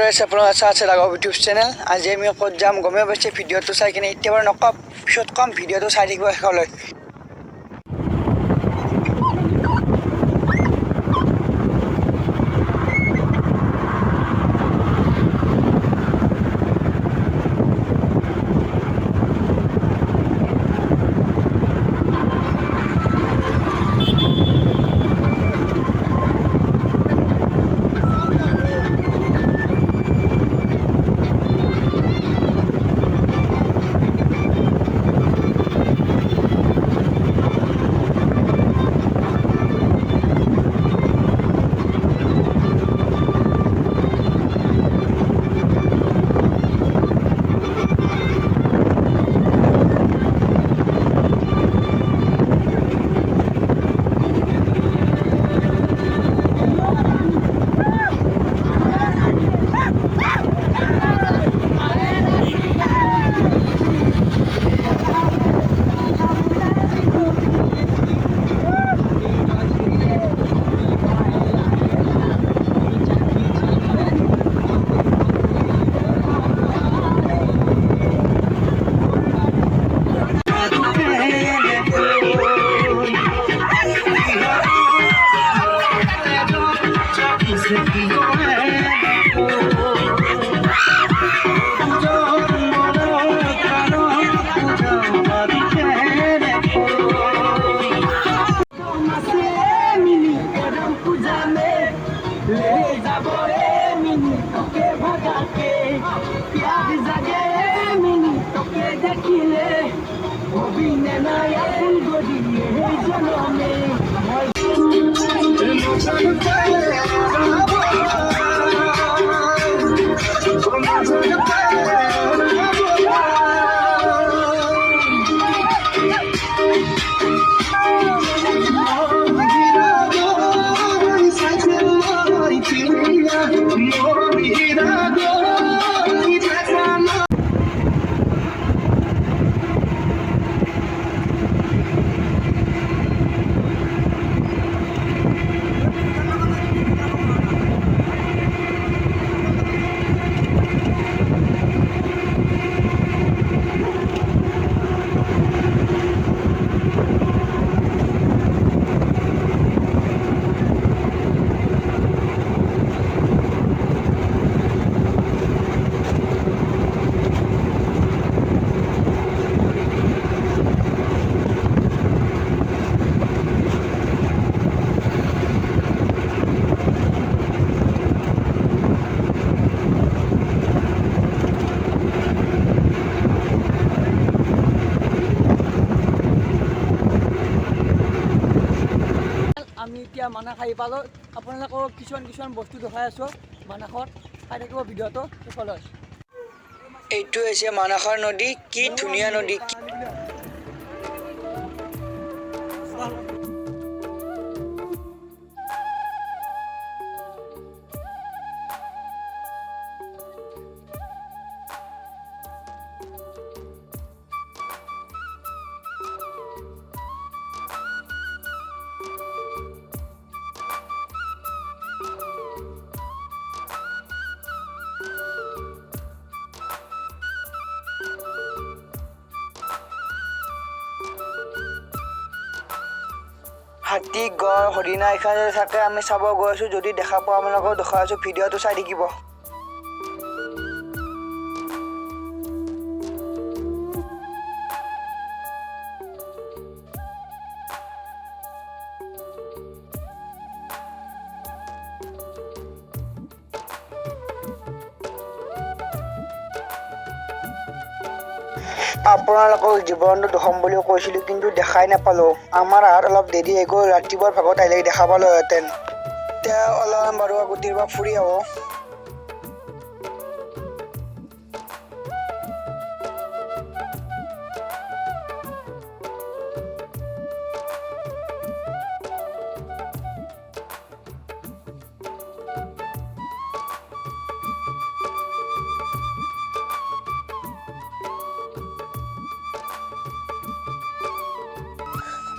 আছে আপোনাৰ আছে ৰাঘৱ ইউটিউব চেনেল। আজি আমি ক'ত যাম গমে পাইছে, ভিডিঅ'টো চাই কিনে এতিয়া বাৰু নকম, পিছত কম, ভিডিঅ'টো চাই থাকিব শেষলৈ। আমি এতিয়া মানাহ খাই পালোঁ। আপোনালোকক কিছুমান বস্তু দেখাই আছোঁ মানাহত, চাই থাকিব ভিডিঅ'টো শেষলৈ। এইটো হৈছে মানাহৰ নদী, কি ধুনীয়া নদী। হাতী, গড়, হৰিণা এখানে থাকে, আমি চাব গৈ আছোঁ। যদি দেখা পাওঁ আপোনালোকক দেখাই আছোঁ, ভিডিঅ'টো চাই থাকিব। আপোনালোকক জীৱনটো দেখাম বুলিও কৈছিলোঁ, কিন্তু দেখাই নাপালোঁ। আমাৰ আহাৰ অলপ দেৰি হৈ গ'ল, ৰাতিপুৱাৰ ভাগত আহিলে দেখা পালোহেঁতেন। এতিয়া অলপমান বাৰু আগতীৰ পৰা ফুৰি আহোঁ।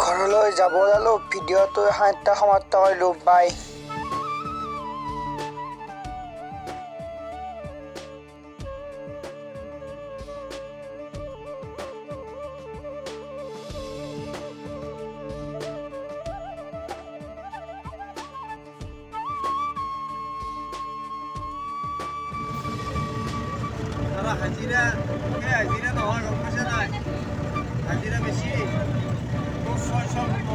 ঘৰলৈ যাব ওলালোঁ, ভিডিঅ'টো এটা সমাপ্ত কৰিলোঁ, বাই। হাজিৰা সেই হাজিৰা নহয় গম পাইছে নাই হাজিৰা বেছি 600